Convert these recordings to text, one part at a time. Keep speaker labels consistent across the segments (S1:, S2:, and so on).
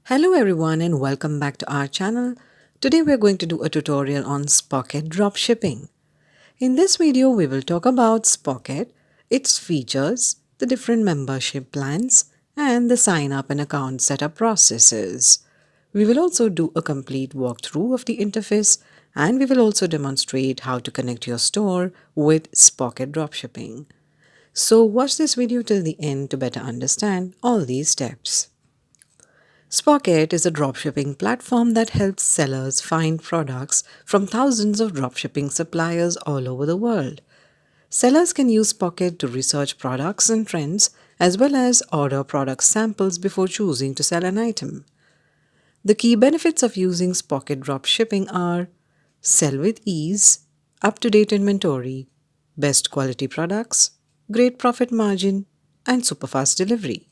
S1: Hello everyone and welcome back to our channel. Today we are going to do a tutorial on Spocket Dropshipping. In this video we will talk about Spocket, its features, the different membership plans, and the sign up and account setup processes. We will also do a complete walkthrough of the interface, and we will also demonstrate how to connect your store with Spocket Dropshipping. So watch this video till the end to better understand all these steps. Spocket is a dropshipping platform that helps sellers find products from thousands of dropshipping suppliers all over the world. Sellers can use Spocket to research products and trends as well as order product samples before choosing to sell an item. The key benefits of using Spocket dropshipping are sell with ease, up-to-date inventory, best quality products, great profit margin, and super fast delivery.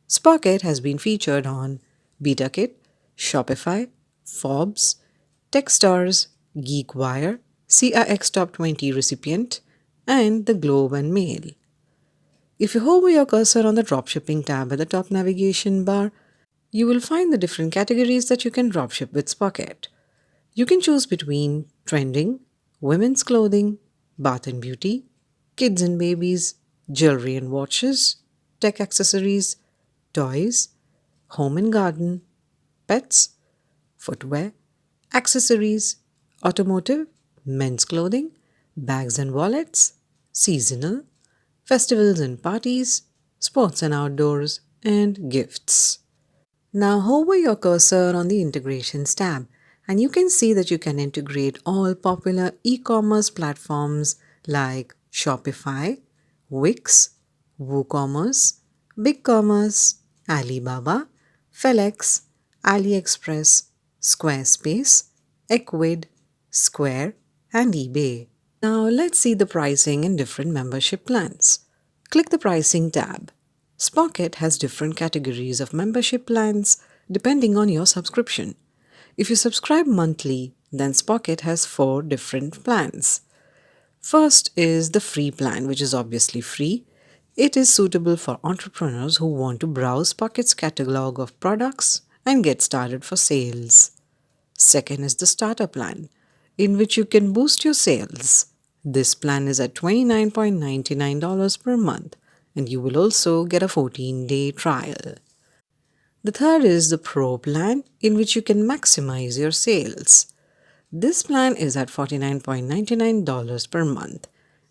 S1: Spocket has been featured on BetaKit, Shopify, Forbes, Techstars, GeekWire, CIX Top 20 recipient, and the Globe and Mail. If you hover your cursor on the Dropshipping tab at the top navigation bar, you will find the different categories that you can dropship with Spocket. You can choose between trending, women's clothing, bath and beauty, kids and babies, jewelry and watches, tech accessories, toys, home and garden, pets, footwear, accessories, automotive, men's clothing, bags and wallets, seasonal, festivals and parties, sports and outdoors, and gifts. Now hover your cursor on the Integrations tab and you can see that you can integrate all popular e-commerce platforms like Shopify, Wix, WooCommerce, BigCommerce, Alibaba, FedEx, AliExpress, Squarespace, Ecwid, Square, and eBay. Now let's see the pricing in different membership plans. Click the Pricing tab. Spocket has different categories of membership plans depending on your subscription. If you subscribe monthly, then Spocket has 4 different plans. First is the free plan, which is obviously free. It is suitable for entrepreneurs who want to browse Spocket's catalog of products and get started for sales. Second is the starter plan, in which you can boost your sales. This plan is at $29.99 per month, and you will also get a 14-day trial. The third is the Pro plan, in which you can maximize your sales. This plan is at $49.99 per month,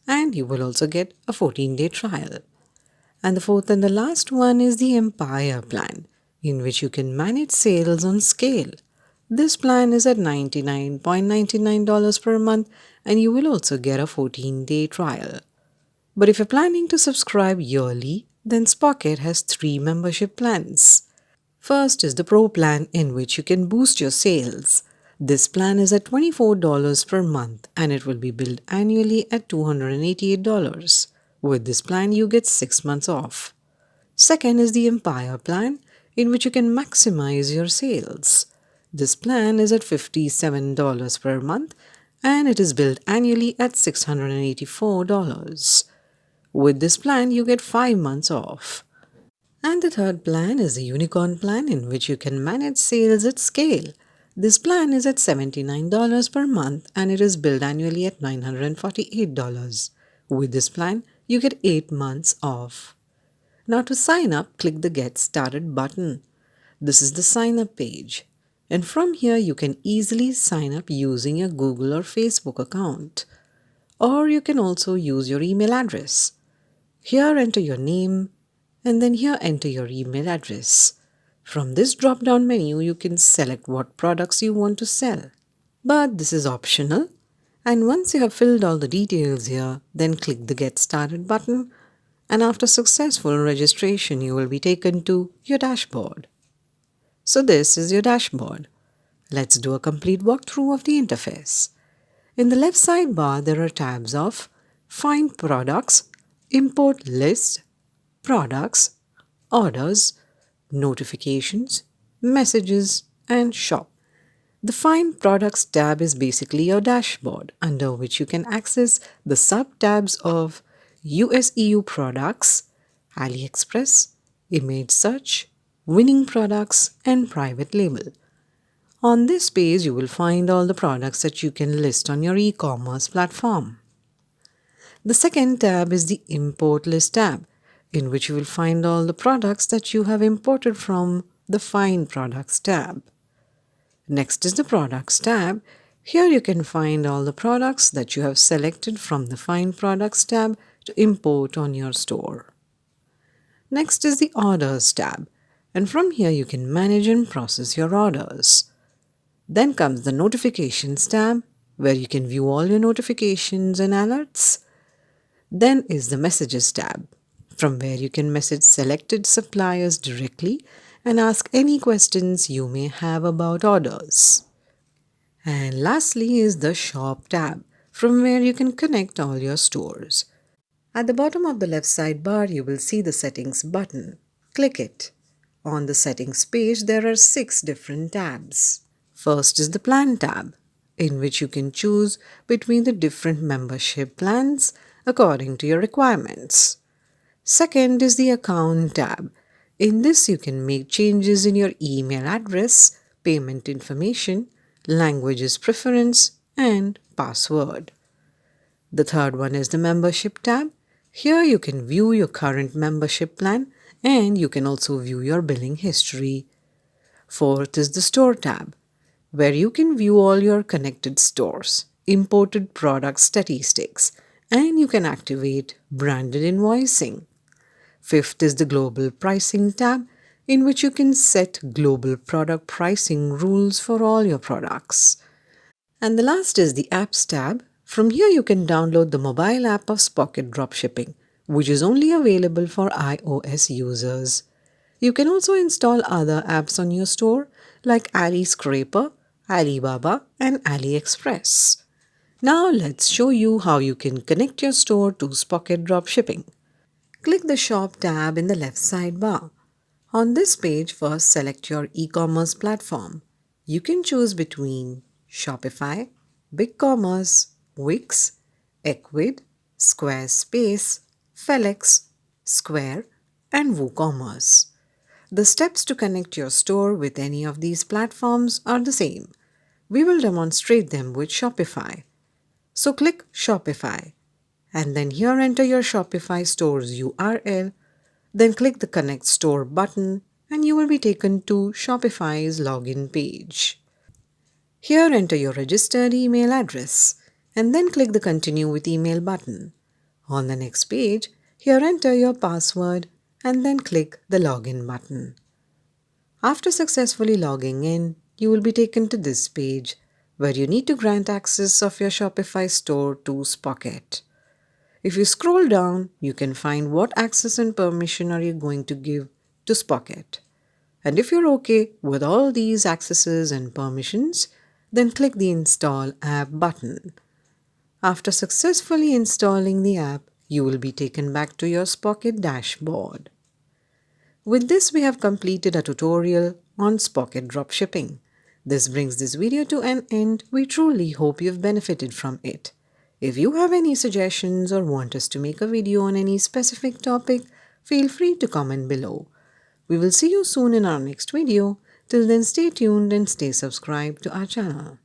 S1: and you will also get a 14-day trial. And the fourth and the last one is the Empire plan, in which you can manage sales on scale. This plan is at $99.99 per month, and you will also get a 14-day trial. But if you're planning to subscribe yearly, then Spocket has 3 membership plans. First is the Pro plan, in which you can boost your sales. This plan is at $24 per month and it will be billed annually at $288. With this plan, you get 6 months off. Second is the Empire plan, in which you can maximize your sales. This plan is at $57 per month and it is billed annually at $684. With this plan, you get 5 months off. And the third plan is the Unicorn plan, in which you can manage sales at scale. This plan is at $79 per month and it is billed annually at $948. With this plan, you get 8 months off. Now to sign up, click the Get Started button. This is the sign up page. And from here, you can easily sign up using your Google or Facebook account. Or you can also use your email address. Here enter your name and then here enter your email address. From this drop-down menu, you can select what products you want to sell. But this is optional. And once you have filled all the details here, then click the Get Started button. And after successful registration, you will be taken to your dashboard. So this is your dashboard. Let's do a complete walkthrough of the interface. In the left sidebar, there are tabs of Find Products, Import List, Products, Orders, Notifications, Messages, and Shop. The Find Products tab is basically your dashboard, under which you can access the sub-tabs of US EU products, AliExpress, image search, winning products, and private label. On this page, you will find all the products that you can list on your e-commerce platform. The second tab is the Import List tab, in which you will find all the products that you have imported from the Find Products tab. Next is the Products tab. Here you can find all the products that you have selected from the Find Products tab to import on your store. Next is the Orders tab, and from here you can manage and process your orders. Then comes the Notifications tab, where you can view all your notifications and alerts. Then is the Messages tab, from where you can message selected suppliers directly and ask any questions you may have about orders. And lastly is the Shop tab, from where you can connect all your stores. At the bottom of the left sidebar, you will see the Settings button. Click it. On the Settings page, there are 6 different tabs. First is the Plan tab, in which you can choose between the different membership plans according to your requirements. Second is the Account tab. In this, you can make changes in your email address, payment information, languages preference, and password. The third one is the Membership tab. Here you can view your current membership plan and you can also view your billing history. Fourth is the Store tab, where you can view all your connected stores, imported product statistics, and you can activate branded invoicing. Fifth is the Global Pricing tab, in which you can set global product pricing rules for all your products. And the last is the Apps tab. From here you can download the mobile app of Spocket Dropshipping, which is only available for iOS users. You can also install other apps on your store like Ali Scraper, Alibaba, and AliExpress. Now let's show you how you can connect your store to Spocket Dropshipping. Click the Shop tab in the left sidebar. On this page, first select your e-commerce platform. You can choose between Shopify, BigCommerce, Wix, Ecwid, Squarespace, Felix, Square, and WooCommerce. The steps to connect your store with any of these platforms are the same. We will demonstrate them with Shopify. So click Shopify and then here enter your Shopify store's URL. Then click the Connect Store button and you will be taken to Shopify's login page. Here enter your registered email address and then click the Continue with Email button. On the next page, here enter your password and then click the Login button. After successfully logging in, you will be taken to this page where you need to grant access of your Shopify store to Spocket. If you scroll down, you can find what access and permission are you going to give to Spocket. And if you're okay with all these accesses and permissions, then click the Install App button. After successfully installing the app, you will be taken back to your Spocket dashboard. With this, we have completed a tutorial on Spocket Dropshipping. This brings this video to an end. We truly hope you've benefited from it. If you have any suggestions or want us to make a video on any specific topic, feel free to comment below. We will see you soon in our next video. Till then, stay tuned and stay subscribed to our channel.